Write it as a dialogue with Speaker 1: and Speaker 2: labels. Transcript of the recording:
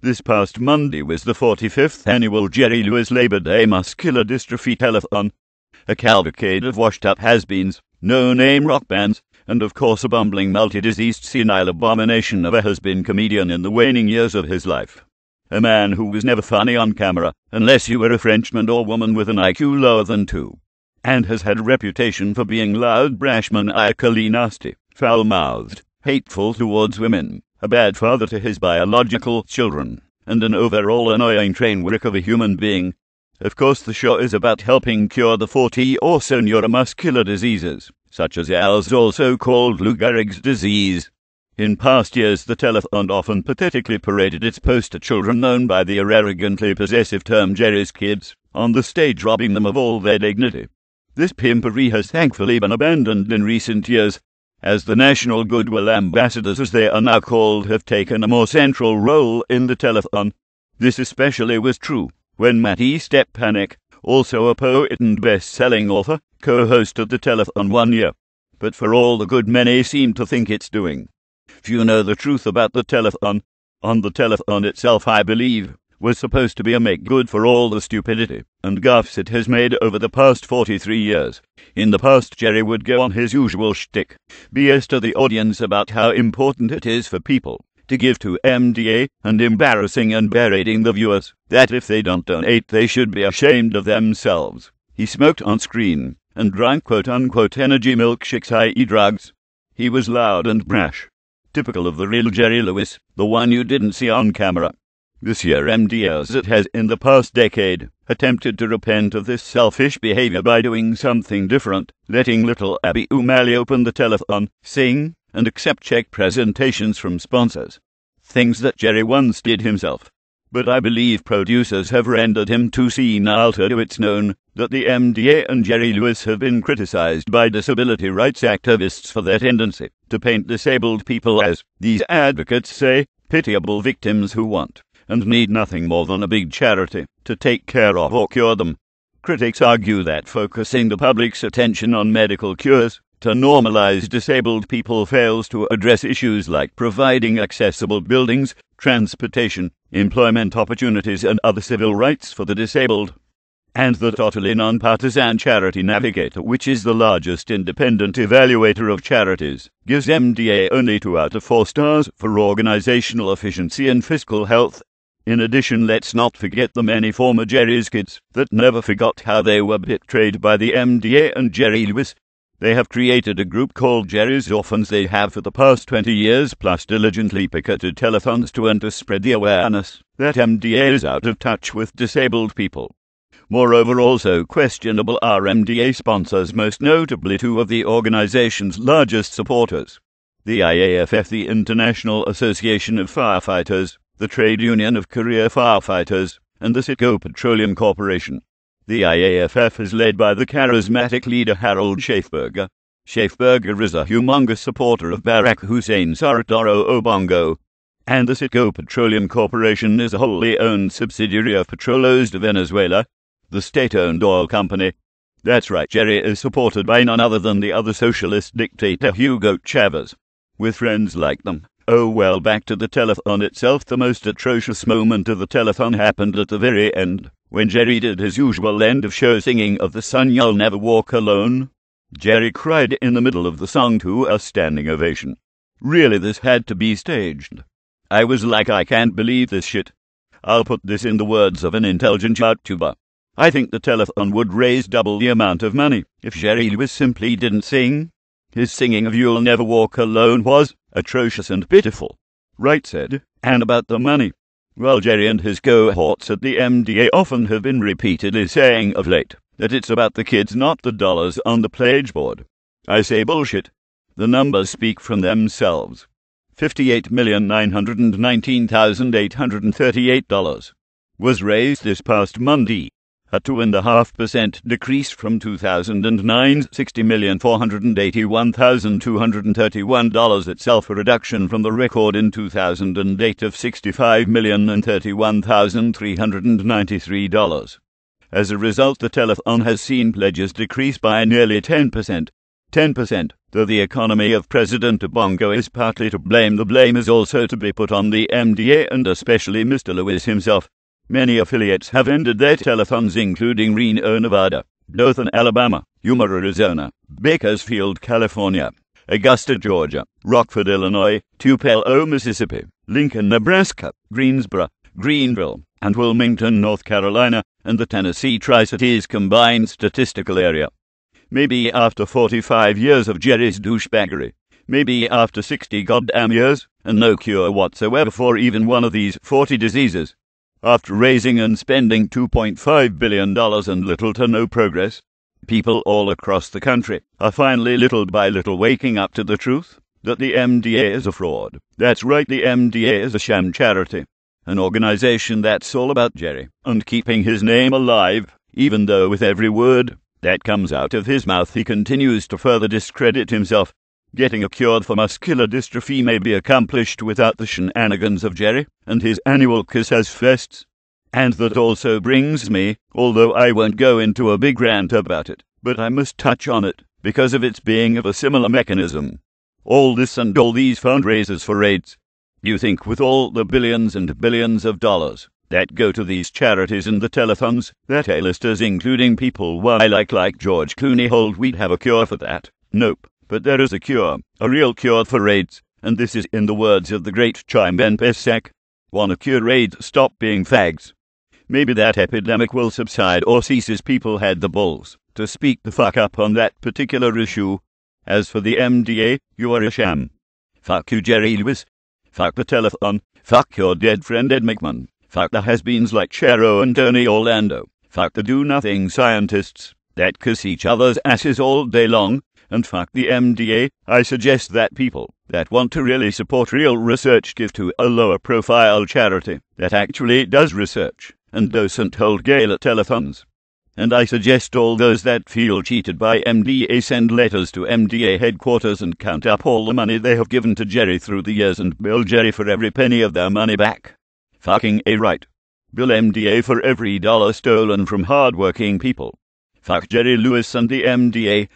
Speaker 1: This past Monday was the 45th annual Jerry Lewis Labor Day Muscular Dystrophy Telethon, a cavalcade of washed-up has-beens, no-name rock bands, and of course a bumbling multi-diseased senile abomination of a has-been comedian in the waning years of his life. A man who was never funny on camera, unless you were a Frenchman or woman with an IQ lower than 2, and has had a reputation for being loud, brash, maniacally nasty, foul-mouthed, hateful towards women, a bad father to his biological children, and an overall annoying train wreck of a human being. Of course, the show is about helping cure the 40 or so neuromuscular diseases, such as Al's also called Lou Gehrig's disease. In past years, the telethon often pathetically paraded its poster children, known by the arrogantly possessive term Jerry's kids, on the stage, robbing them of all their dignity. This pimpery has thankfully been abandoned in recent years, as the National Goodwill Ambassadors, as they are now called, have taken a more central role in the telethon. This especially was true when Matty Stepanek, also a poet and best-selling author, co-hosted the telethon one year. But for all the good many seem to think it's doing. Few know the truth about the telethon. On the telethon itself, I believe, was supposed to be a make-good for all the stupidity and gaffes it has made over the past 43 years. In the past, Jerry would go on his usual shtick, BS to the audience about how important it is for people to give to MDA, and embarrassing and berating the viewers that if they don't donate, they should be ashamed of themselves. He smoked on screen and drank quote-unquote energy milkshakes, i.e. drugs. He was loud and brash, typical of the real Jerry Lewis, the one you didn't see on camera. This year, MDA, as it has in the past decade, attempted to repent of this selfish behavior by doing something different, letting little Abby O'Malley open the telethon, sing, and accept check presentations from sponsors. Things that Jerry once did himself. But I believe producers have rendered him too senile to do it known that the MDA and Jerry Lewis have been criticized by disability rights activists for their tendency to paint disabled people as, these advocates say, pitiable victims who want and need nothing more than a big charity to take care of or cure them. Critics argue that focusing the public's attention on medical cures to normalize disabled people fails to address issues like providing accessible buildings, transportation, employment opportunities, and other civil rights for the disabled. And the totally non-partisan Charity Navigator, which is the largest independent evaluator of charities, gives MDA only 2 out of 4 stars for organizational efficiency and fiscal health. In addition, let's not forget the many former Jerry's kids that never forgot how they were betrayed by the MDA and Jerry Lewis. They have created a group called Jerry's Orphans. They have for the past 20 years, plus diligently picketed telethons to spread the awareness that MDA is out of touch with disabled people. Moreover, also questionable are MDA sponsors, most notably 2 of the organization's largest supporters. The IAFF, the International Association of Firefighters, the Trade Union of Career Firefighters, and the Citgo Petroleum Corporation. The IAFF is led by the charismatic leader Harold Schaefberger. Schaefberger is a humongous supporter of Barack Hussein Saratoro Obongo, and the Citgo Petroleum Corporation is a wholly owned subsidiary of Petróleos de Venezuela, the state-owned oil company. That's right, Jerry is supported by none other than the other socialist dictator Hugo Chavez. With friends like them. Oh well, back to the telethon itself. The most atrocious moment of the telethon happened at the very end, when Jerry did his usual end-of-show singing of the song You'll Never Walk Alone. Jerry cried in the middle of the song to a standing ovation. Really, this had to be staged. I was like, I can't believe this shit. I'll put this in the words of an intelligent YouTuber. I think the telethon would raise double the amount of money if Jerry Lewis simply didn't sing. His singing of You'll Never Walk Alone was atrocious and pitiful. Right said. And about the money. Well, Jerry and his cohorts at the MDA often have been repeatedly saying of late that it's about the kids, not the dollars on the pledge board. I say bullshit. The numbers speak for themselves. $58,919,838 was raised this past Monday, a 2.5% decrease from 2009's $60,481,231 itself, a reduction from the record in 2008 of $65,031,393. As a result, the telethon has seen pledges decrease by nearly 10%. 10%. Though the economy of President Bongo is partly to blame, the blame is also to be put on the MDA and especially Mr. Lewis himself. Many affiliates have ended their telethons, including Reno, Nevada, Dothan, Alabama, Yuma, Arizona, Bakersfield, California, Augusta, Georgia, Rockford, Illinois, Tupelo, Mississippi, Lincoln, Nebraska, Greensboro, Greenville, and Wilmington, North Carolina, and the Tennessee Tri-Cities combined statistical area. Maybe after 45 years of Jerry's douchebaggery, maybe after 60 goddamn years, and no cure whatsoever for even one of these 40 diseases, after raising and spending $2.5 billion and little to no progress, people all across the country are finally little by little waking up to the truth that the MDA is a fraud. That's right, the MDA is a sham charity, an organization that's all about Jerry and keeping his name alive, even though with every word that comes out of his mouth he continues to further discredit himself. Getting a cure for muscular dystrophy may be accomplished without the shenanigans of Jerry and his annual kiss-ass fests. And that also brings me, although I won't go into a big rant about it, but I must touch on it because of its being of a similar mechanism. All this and all these fundraisers for AIDS. You think with all the billions and billions of dollars that go to these charities and the telethons, that A-listers, including people like George Clooney, hold we'd have a cure for that? Nope. But there is a cure, a real cure for AIDS, and this is in the words of the great Chaim Ben Pesach. Wanna cure AIDS? Stop being fags. Maybe that epidemic will subside or cease as people had the balls to speak the fuck up on that particular issue. As for the MDA, you are a sham. Fuck you, Jerry Lewis. Fuck the telethon. Fuck your dead friend Ed McMahon. Fuck the has-beens like Chero and Tony Orlando. Fuck the do-nothing scientists that kiss each other's asses all day long. And fuck the MDA. I suggest that people that want to really support real research give to a lower-profile charity that actually does research and doesn't hold gala telethons. And I suggest all those that feel cheated by MDA send letters to MDA headquarters and count up all the money they have given to Jerry through the years and bill Jerry for every penny of their money back. Fucking A right. Bill MDA for every dollar stolen from hard-working people. Fuck Jerry Lewis and the MDA.